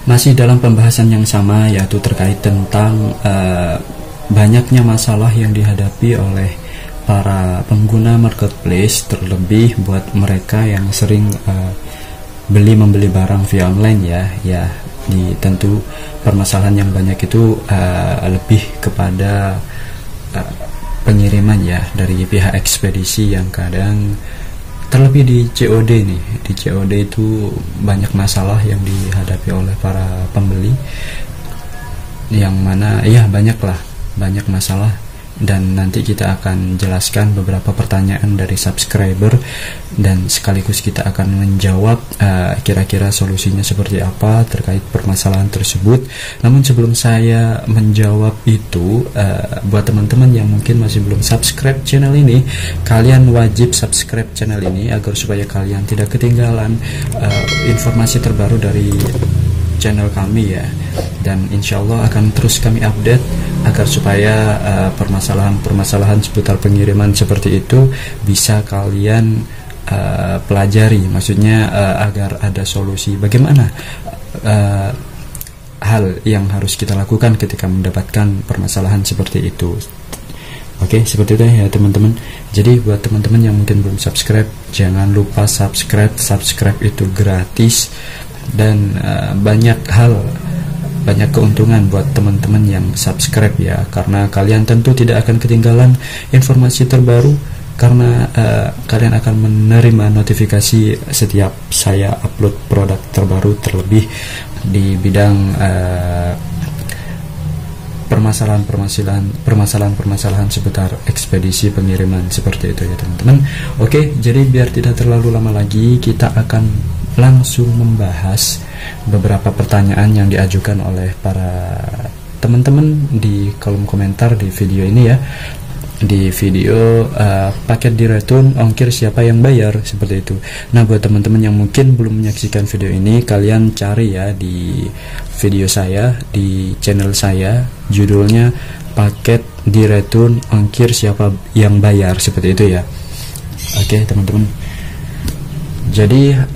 Masih dalam pembahasan yang sama, yaitu terkait tentang banyaknya masalah yang dihadapi oleh para pengguna marketplace, terlebih buat mereka yang sering membeli barang via online ya. Tentu permasalahan yang banyak itu lebih kepada pengiriman ya dari pihak ekspedisi, yang kadang terlebih di COD nih. Di COD itu banyak masalah yang dihadapi oleh para pembeli, yang mana ya banyak masalah. Dan nanti kita akan jelaskan beberapa pertanyaan dari subscriber, dan sekaligus kita akan menjawab kira-kira solusinya seperti apa terkait permasalahan tersebut. Namun sebelum saya menjawab itu, buat teman-teman yang mungkin masih belum subscribe channel ini, kalian wajib subscribe channel ini agar supaya kalian tidak ketinggalan informasi terbaru dari channel kami ya. Dan insya Allah akan terus kami update agar supaya permasalahan seputar pengiriman seperti itu bisa kalian pelajari. Maksudnya agar ada solusi bagaimana hal yang harus kita lakukan ketika mendapatkan permasalahan seperti itu. Oke, seperti itu ya teman-teman. Jadi buat teman-teman yang mungkin belum subscribe, jangan lupa subscribe itu gratis. Dan banyak keuntungan buat teman-teman yang subscribe ya, karena kalian tentu tidak akan ketinggalan informasi terbaru, karena kalian akan menerima notifikasi setiap saya upload produk terbaru, terlebih di bidang permasalahan seputar ekspedisi pengiriman seperti itu ya teman-teman. Oke, jadi biar tidak terlalu lama lagi, kita akan langsung membahas beberapa pertanyaan yang diajukan oleh para teman-teman di kolom komentar di video ini ya. Di video paket di return, ongkir siapa yang bayar, seperti itu. Nah, buat teman-teman yang mungkin belum menyaksikan video ini, kalian cari ya di video saya, di channel saya, judulnya paket di return, ongkir siapa yang bayar, seperti itu ya. Oke teman-teman, jadi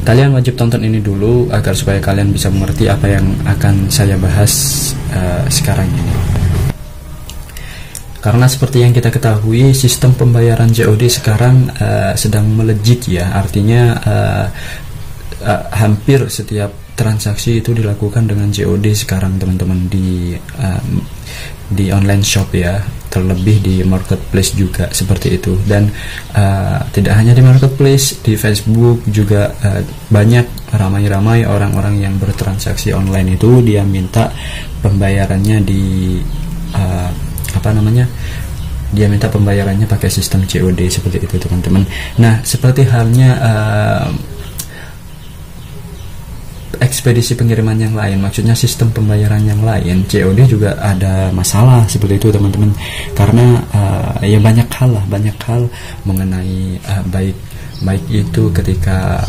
kalian wajib tonton ini dulu agar supaya kalian bisa mengerti apa yang akan saya bahas sekarang ini. Karena seperti yang kita ketahui, sistem pembayaran COD sekarang sedang melejit ya. Artinya hampir setiap transaksi itu dilakukan dengan COD sekarang teman-teman, di online shop ya, terlebih di marketplace juga seperti itu. Dan tidak hanya di marketplace, di Facebook juga banyak ramai-ramai orang-orang yang bertransaksi online itu dia minta pembayarannya dia minta pembayarannya pakai sistem COD seperti itu teman-teman. Nah, seperti halnya ekspedisi pengiriman yang lain, maksudnya sistem pembayaran yang lain, COD juga ada masalah seperti itu teman-teman. Karena ya banyak hal mengenai baik itu ketika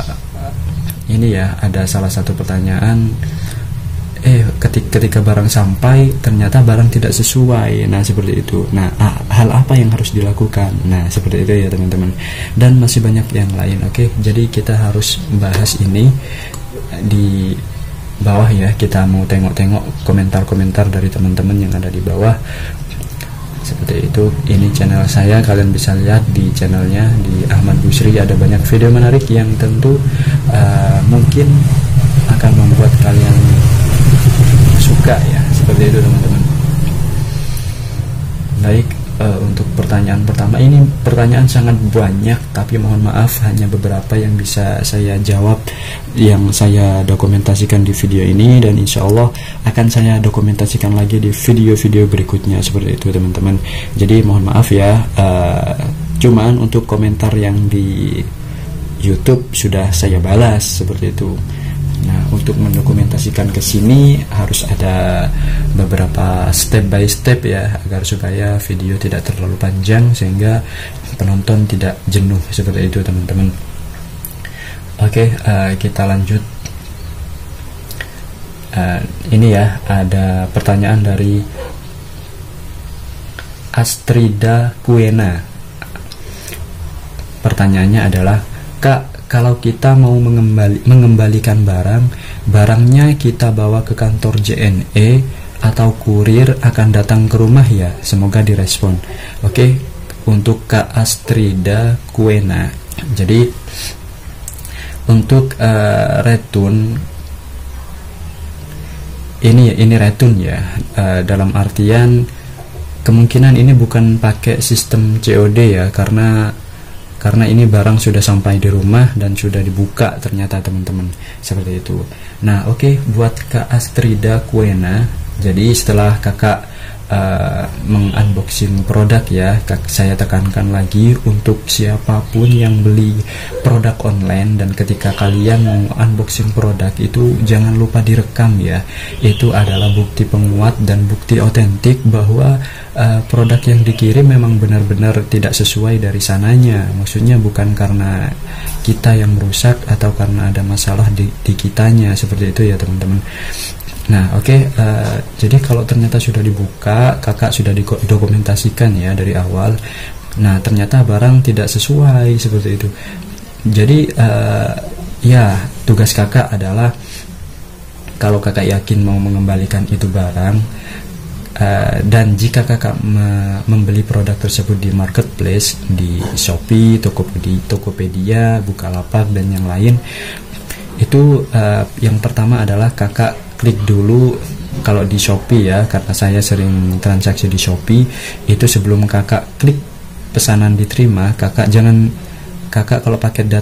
ini ya, ada salah satu pertanyaan, ketika barang sampai ternyata barang tidak sesuai. Nah, seperti itu. Nah, hal apa yang harus dilakukan? Nah, seperti itu ya teman-teman. Dan masih banyak yang lain. Oke, jadi kita harus bahas ini di bawah ya. Kita mau tengok-tengok komentar-komentar dari teman-teman yang ada di bawah. Seperti itu. Ini channel saya, kalian bisa lihat di channelnya di Ahmad Busri, ada banyak video menarik yang tentu mungkin akan membuat kalian suka ya, seperti itu teman-teman. Baik, untuk pertanyaan pertama, ini pertanyaan sangat banyak, tapi mohon maaf hanya beberapa yang bisa saya jawab, yang saya dokumentasikan di video ini, dan insya Allah akan saya dokumentasikan lagi di video-video berikutnya seperti itu teman-teman. Jadi mohon maaf ya, cuman untuk komentar yang di YouTube sudah saya balas seperti itu. Nah, untuk mendokumentasikan ke sini harus ada beberapa step by step ya, agar supaya video tidak terlalu panjang sehingga penonton tidak jenuh seperti itu teman-teman. Oke, kita lanjut. Ini ya, ada pertanyaan dari Astrida Kuena. Pertanyaannya adalah, Kak, kalau kita mau mengembalikan barangnya kita bawa ke kantor JNE atau kurir akan datang ke rumah ya, semoga direspon. Oke, untuk Kak Astrida Kuena. Jadi untuk return ini return ya, dalam artian kemungkinan ini bukan pakai sistem COD ya, karena ini barang sudah sampai di rumah dan sudah dibuka ternyata teman-teman, seperti itu. Nah oke, buat Kak Astrida Kuena, jadi setelah kakak mengunboxing produk ya, saya tekankan lagi untuk siapapun yang beli produk online dan ketika kalian mau unboxing produk itu jangan lupa direkam ya. Itu adalah bukti penguat dan bukti otentik bahwa produk yang dikirim memang benar-benar tidak sesuai dari sananya. Maksudnya bukan karena kita yang merusak atau karena ada masalah di kitanya, seperti itu ya teman-teman. Nah oke, jadi kalau ternyata sudah dibuka, kakak sudah didokumentasikan ya dari awal. Nah ternyata barang tidak sesuai, seperti itu. Jadi ya tugas kakak adalah kalau kakak yakin mau mengembalikan itu barang, dan jika kakak membeli produk tersebut di marketplace, di Shopee, Tokopedia, Bukalapak dan yang lain, itu yang pertama adalah kakak klik dulu. Kalau di Shopee ya, karena saya sering transaksi di Shopee, itu sebelum kakak klik pesanan diterima, kakak kalau paket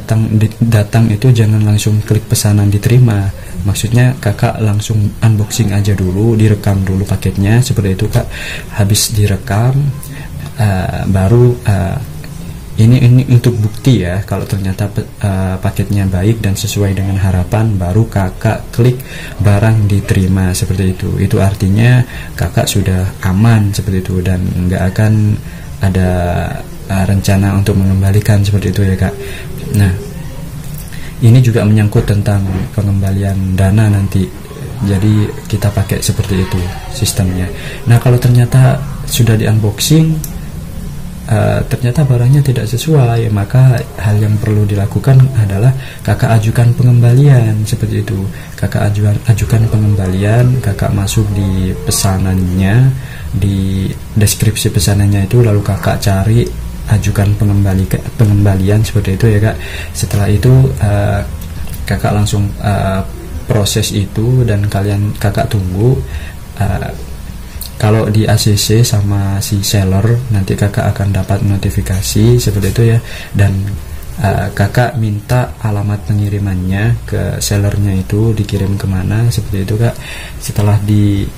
datang itu jangan langsung klik pesanan diterima. Maksudnya kakak langsung unboxing aja dulu, direkam dulu paketnya, seperti itu Kak. Habis direkam baru ini untuk bukti ya, kalau ternyata paketnya baik dan sesuai dengan harapan, baru kakak klik barang diterima, seperti itu. Itu artinya kakak sudah aman, seperti itu, dan nggak akan ada rencana untuk mengembalikan, seperti itu ya Kak. Nah ini juga menyangkut tentang pengembalian dana nanti, jadi kita pakai seperti itu sistemnya. Nah kalau ternyata sudah di unboxing ternyata barangnya tidak sesuai, maka hal yang perlu dilakukan adalah kakak ajukan pengembalian, seperti itu. Kakak ajukan pengembalian, kakak masuk di pesanannya, di deskripsi pesanannya itu, lalu kakak cari ajukan pengembalian, seperti itu ya Kak. Setelah itu kakak langsung proses itu dan kakak tunggu. Kalau di ACC sama si seller, nanti kakak akan dapat notifikasi, seperti itu ya. Dan kakak minta alamat pengirimannya ke sellernya, itu dikirim kemana, seperti itu Kak.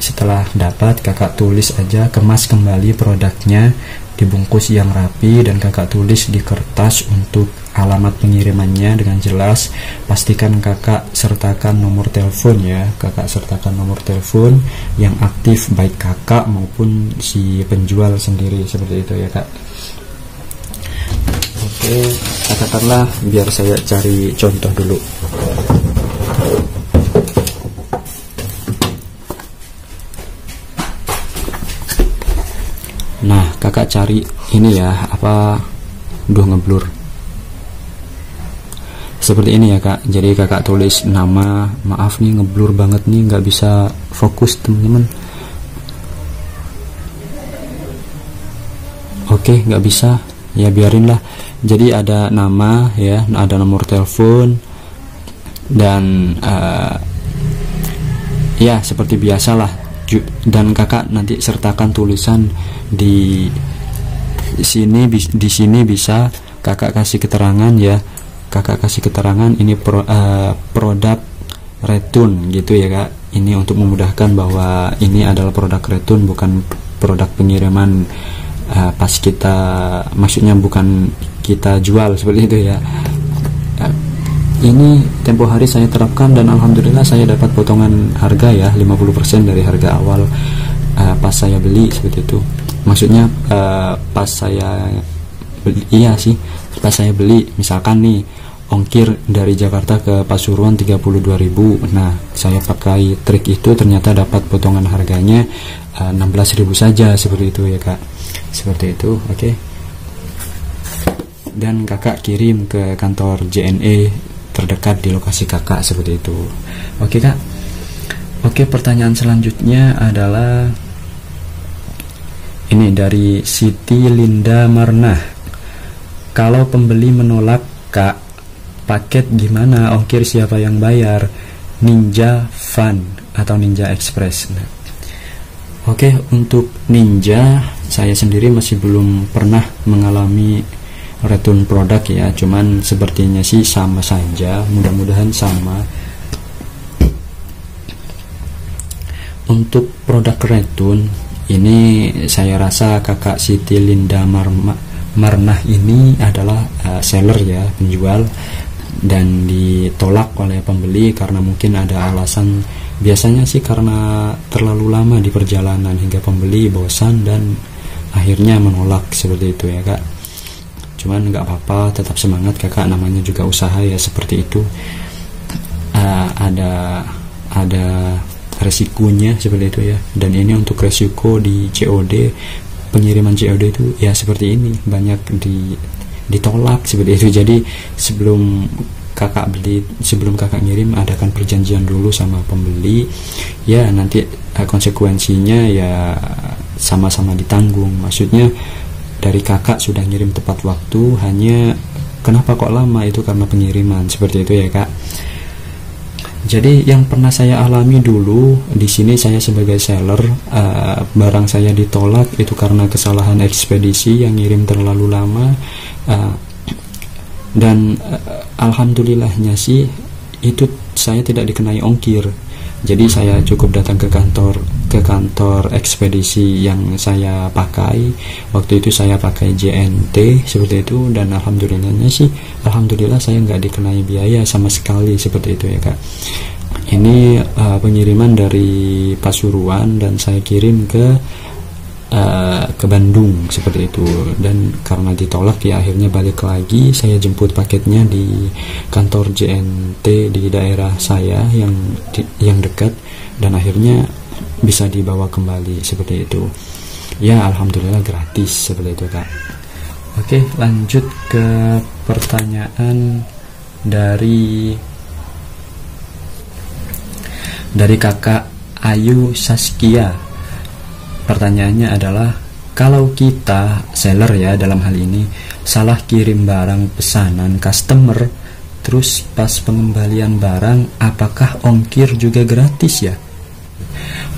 Setelah dapat, kakak tulis aja, kemas kembali produknya, dibungkus yang rapi, dan kakak tulis di kertas untuk alamat pengirimannya dengan jelas. Pastikan kakak sertakan nomor telepon ya, kakak sertakan nomor telepon yang aktif, baik kakak maupun si penjual sendiri, seperti itu ya Kak. Oke, katakanlah, biar saya cari contoh dulu. Nah kakak cari ini ya, ngeblur seperti ini ya Kak. Jadi kakak tulis nama, maaf nih ngeblur banget nih, nggak bisa fokus teman-teman. Oke, nggak bisa ya, biarinlah. Jadi ada nama ya, ada nomor telepon, dan ya seperti biasalah. Dan kakak nanti sertakan tulisan di sini. Di sini bisa kakak kasih keterangan ya, kakak kasih keterangan ini produk return gitu ya Kak. Ini untuk memudahkan bahwa ini adalah produk return, bukan produk pengiriman pas kita, maksudnya bukan kita jual, seperti itu ya. Ini tempo hari saya terapkan dan alhamdulillah saya dapat potongan harga ya, 50% dari harga awal pas saya beli, seperti itu. Maksudnya pas saya beli, iya sih, pas saya beli, misalkan nih ongkir dari Jakarta ke Pasuruan 32.000. Nah saya pakai trik itu, ternyata dapat potongan harganya 16.000 saja, seperti itu ya Kak. Seperti itu. Oke. dan kakak kirim ke kantor JNE terdekat di lokasi kakak, seperti itu. Oke kak. Oke, pertanyaan selanjutnya adalah ini dari Siti Linda Marnah. Kalau pembeli menolak, kak, paket gimana, ongkir siapa yang bayar? Ninja Fun atau Ninja Express. Nah, oke, untuk Ninja saya sendiri masih belum pernah mengalami return produk ya, cuman sepertinya sih sama saja, mudah-mudahan sama. Untuk produk return ini saya rasa kakak Siti Linda Marnah ini adalah seller ya, penjual, dan ditolak oleh pembeli karena mungkin ada alasan, biasanya sih karena terlalu lama di perjalanan hingga pembeli bosan dan akhirnya menolak, seperti itu ya kak. Cuman nggak apa-apa, tetap semangat kakak, namanya juga usaha ya, seperti itu. Ada resikonya, seperti itu ya. Dan ini untuk resiko di COD, pengiriman COD itu ya seperti ini, banyak ditolak, seperti itu. Jadi sebelum kakak ngirim, adakan perjanjian dulu sama pembeli ya, nanti konsekuensinya ya sama-sama ditanggung. Maksudnya dari kakak sudah ngirim tepat waktu, hanya kenapa kok lama, itu karena pengiriman, seperti itu ya kak. Jadi yang pernah saya alami dulu di sini, saya sebagai seller, barang saya ditolak itu karena kesalahan ekspedisi yang ngirim terlalu lama, dan alhamdulillahnya sih itu saya tidak dikenai ongkir. Jadi saya cukup datang ke kantor ekspedisi yang saya pakai. Waktu itu saya pakai JNT, seperti itu, dan alhamdulillah saya nggak dikenai biaya sama sekali, seperti itu ya kak. Ini pengiriman dari Pasuruan dan saya kirim ke Bandung, seperti itu. Dan karena ditolak ya akhirnya balik lagi, saya jemput paketnya di kantor JNT di daerah saya yang dekat, dan akhirnya bisa dibawa kembali, seperti itu ya. Alhamdulillah gratis, seperti itu kak. Oke, lanjut ke pertanyaan dari kakak Ayu Saskia. Pertanyaannya adalah, kalau kita seller ya dalam hal ini salah kirim barang pesanan customer, terus pas pengembalian barang apakah ongkir juga gratis ya?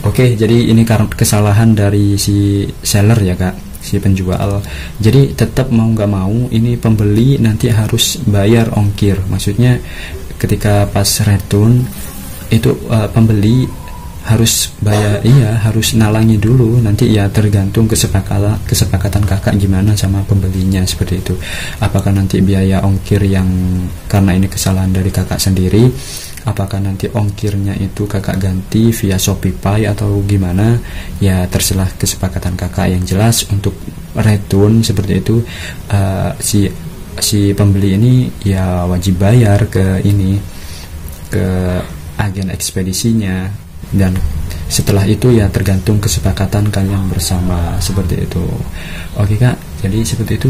Oke, jadi ini karena kesalahan dari si seller ya kak, si penjual. Jadi tetap mau nggak mau ini pembeli nanti harus bayar ongkir. Maksudnya ketika pas return itu pembeli harus bayar, harus nalangi dulu, nanti ya tergantung kesepakatan kakak gimana sama pembelinya, seperti itu. Apakah nanti biaya ongkir yang karena ini kesalahan dari kakak sendiri, apakah nanti ongkirnya itu kakak ganti via Shopee atau gimana, ya terserah kesepakatan kakak. Yang jelas untuk return seperti itu, si pembeli ini ya wajib bayar ke agen ekspedisinya, dan setelah itu ya tergantung kesepakatan kalian bersama, seperti itu. Oke kak, jadi seperti itu.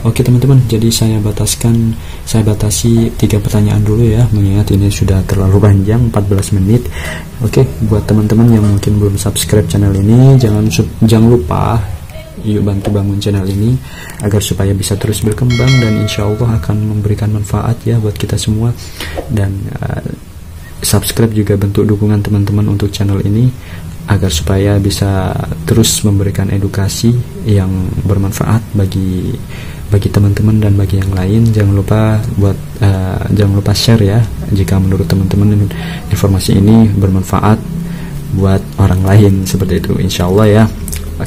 Oke teman-teman, jadi saya batasi 3 pertanyaan dulu ya, mengingat ini sudah terlalu panjang, 14 menit. Oke, buat teman-teman yang mungkin belum subscribe channel ini, jangan lupa yuk bantu bangun channel ini agar supaya bisa terus berkembang, dan insya Allah akan memberikan manfaat ya buat kita semua. Dan subscribe juga bentuk dukungan teman-teman untuk channel ini agar supaya bisa terus memberikan edukasi yang bermanfaat bagi teman-teman dan bagi yang lain. Jangan lupa share ya jika menurut teman-teman informasi ini bermanfaat buat orang lain, seperti itu. Insya Allah ya,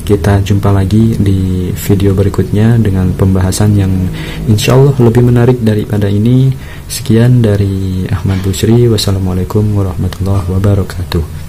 kita jumpa lagi di video berikutnya dengan pembahasan yang insya Allah lebih menarik daripada ini. Sekian dari Ahmad Busri. Wassalamualaikum warahmatullahi wabarakatuh.